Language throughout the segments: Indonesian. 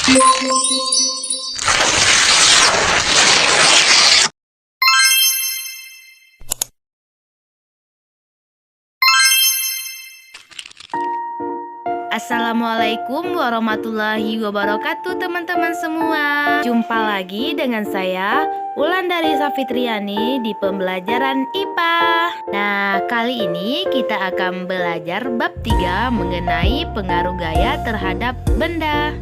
Assalamualaikum warahmatullahi wabarakatuh teman-teman semua. Jumpa lagi dengan saya Wulandari Safitriani di pembelajaran IPA. Nah, kali ini kita akan belajar bab 3 mengenai pengaruh gaya terhadap benda.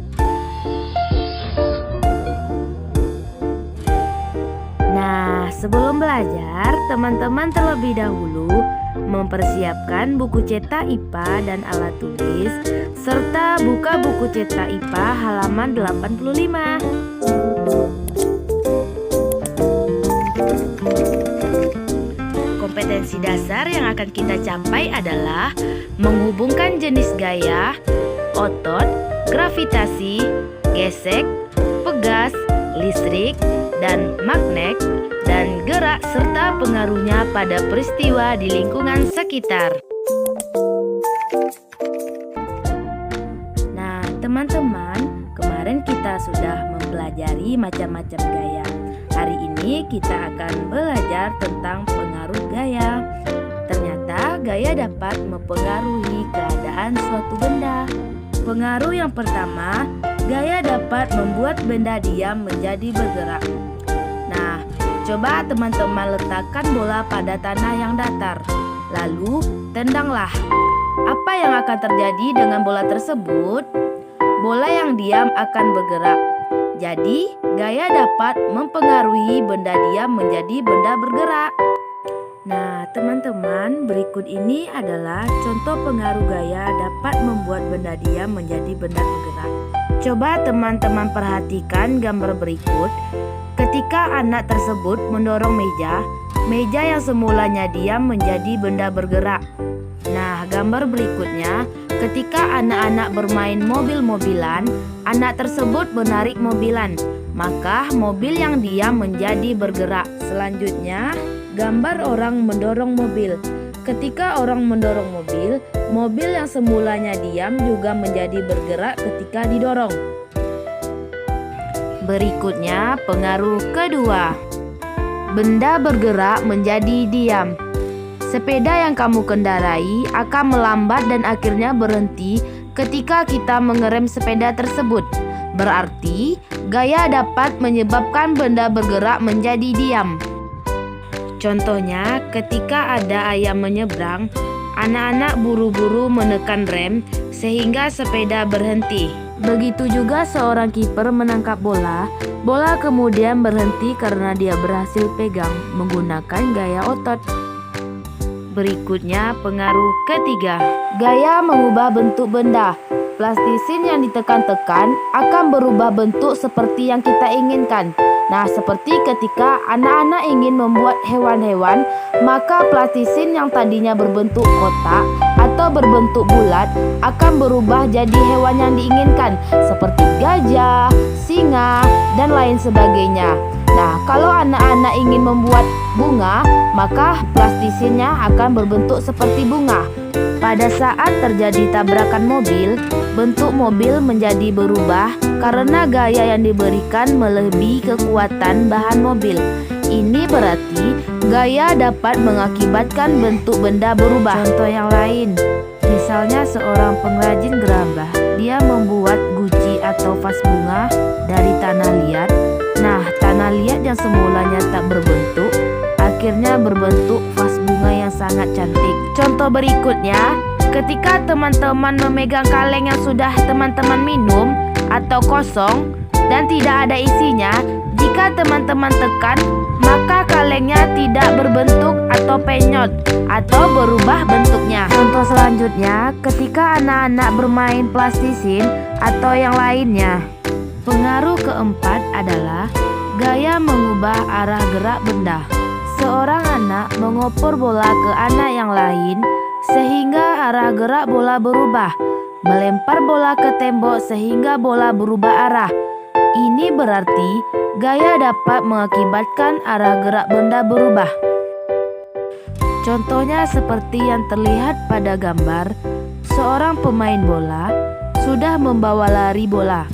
Nah, sebelum belajar, teman-teman terlebih dahulu mempersiapkan buku cetak IPA dan alat tulis, serta buka buku cetak IPA halaman 85. Kompetensi dasar yang akan kita capai adalah menghubungkan jenis gaya, otot, gravitasi, gesek, pegas, listrik, dan magnet, dan gerak serta pengaruhnya pada peristiwa di lingkungan sekitar. Nah, teman-teman, kemarin kita sudah mempelajari macam-macam gaya. Hari ini kita akan belajar tentang pengaruh gaya. Ternyata gaya dapat mempengaruhi keadaan suatu benda. Pengaruh yang pertama, gaya dapat membuat benda diam menjadi bergerak. Nah, coba teman-teman letakkan bola pada tanah yang datar, lalu tendanglah. Apa yang akan terjadi dengan bola tersebut? Bola yang diam akan bergerak. Jadi, gaya dapat mempengaruhi benda diam menjadi benda bergerak. Nah, teman-teman, berikut ini adalah contoh pengaruh gaya dapat membuat benda diam menjadi benda bergerak. Coba teman-teman perhatikan gambar berikut. Ketika anak tersebut mendorong meja yang semulanya diam menjadi benda bergerak. Nah, gambar berikutnya, ketika anak-anak bermain mobil-mobilan, anak tersebut menarik mobilan, maka mobil yang diam menjadi bergerak. Selanjutnya, gambar orang mendorong mobil. Ketika orang mendorong mobil, mobil yang semulanya diam juga menjadi bergerak ketika didorong. Berikutnya, pengaruh kedua. Benda bergerak menjadi diam. Sepeda yang kamu kendarai akan melambat dan akhirnya berhenti ketika kita mengerem sepeda tersebut. Berarti, gaya dapat menyebabkan benda bergerak menjadi diam. Contohnya, ketika ada ayam menyeberang, anak-anak buru-buru menekan rem sehingga sepeda berhenti. Begitu juga seorang kiper menangkap bola. Bola kemudian berhenti karena dia berhasil pegang menggunakan gaya otot. Berikutnya, pengaruh ketiga. Gaya mengubah bentuk benda. Plastisin yang ditekan-tekan akan berubah bentuk seperti yang kita inginkan. Nah, seperti ketika anak-anak ingin membuat hewan-hewan, maka plastisin yang tadinya berbentuk kotak atau berbentuk bulat akan berubah jadi hewan yang diinginkan, seperti gajah, singa, dan lain sebagainya. Nah, kalau anak-anak ingin membuat bunga, maka plastisinnya akan berbentuk seperti bunga. Pada saat terjadi tabrakan mobil, bentuk mobil menjadi berubah karena gaya yang diberikan melebihi kekuatan bahan mobil. Ini berarti gaya dapat mengakibatkan bentuk benda berubah. Contoh yang lain, misalnya seorang pengrajin gerabah, dia membuat guci atau vas bunga dari tanah liat. Nah, tanah liat yang semulanya tak berbentuk, akhirnya berbentuk vas bunga yang sangat cantik. Contoh berikutnya, ketika teman-teman memegang kaleng yang sudah teman-teman minum atau kosong dan tidak ada isinya, jika teman-teman tekan, maka kalengnya tidak berbentuk atau penyot atau berubah bentuknya. Contoh selanjutnya, ketika anak-anak bermain plastisin atau yang lainnya. Pengaruh keempat adalah gaya mengubah arah gerak benda. Seorang anak mengoper bola ke anak yang lain sehingga arah gerak bola berubah. Melempar bola ke tembok sehingga bola berubah arah. Ini berarti gaya dapat mengakibatkan arah gerak benda berubah. Contohnya seperti yang terlihat pada gambar, seorang pemain bola sudah membawa lari bola.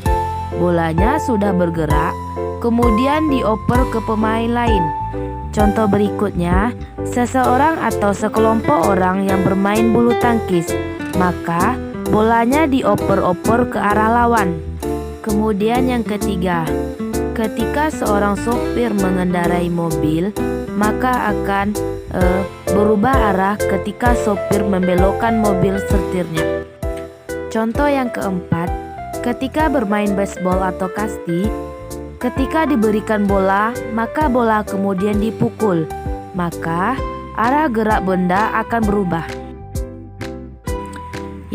bolanya sudah bergerak, kemudian dioper ke pemain lain. Contoh berikutnya, seseorang atau sekelompok orang yang bermain bulu tangkis, maka bolanya dioper-oper ke arah lawan. Kemudian yang ketiga, ketika seorang sopir mengendarai mobil, maka akan berubah arah ketika sopir membelokkan mobil setirnya. Contoh yang keempat, ketika bermain baseball atau kasti, ketika diberikan bola, maka bola kemudian dipukul, maka arah gerak benda akan berubah.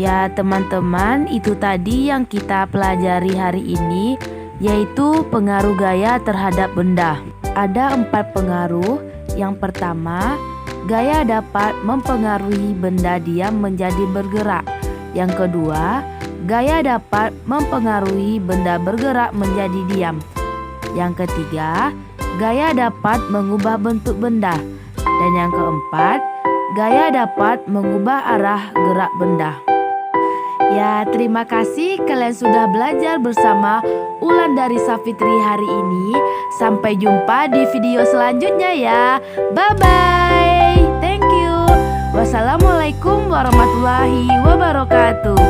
Ya teman-teman, itu tadi yang kita pelajari hari ini, yaitu pengaruh gaya terhadap benda. Ada 4 pengaruh. Yang pertama, gaya dapat mempengaruhi benda diam menjadi bergerak. Yang kedua, gaya dapat mempengaruhi benda bergerak menjadi diam. Yang ketiga, gaya dapat mengubah bentuk benda. Dan yang keempat, gaya dapat mengubah arah gerak benda. Ya, terima kasih kalian sudah belajar bersama Wulandari Safitri hari ini. Sampai jumpa di video selanjutnya ya. Bye-bye. Thank you. Wassalamualaikum warahmatullahi wabarakatuh.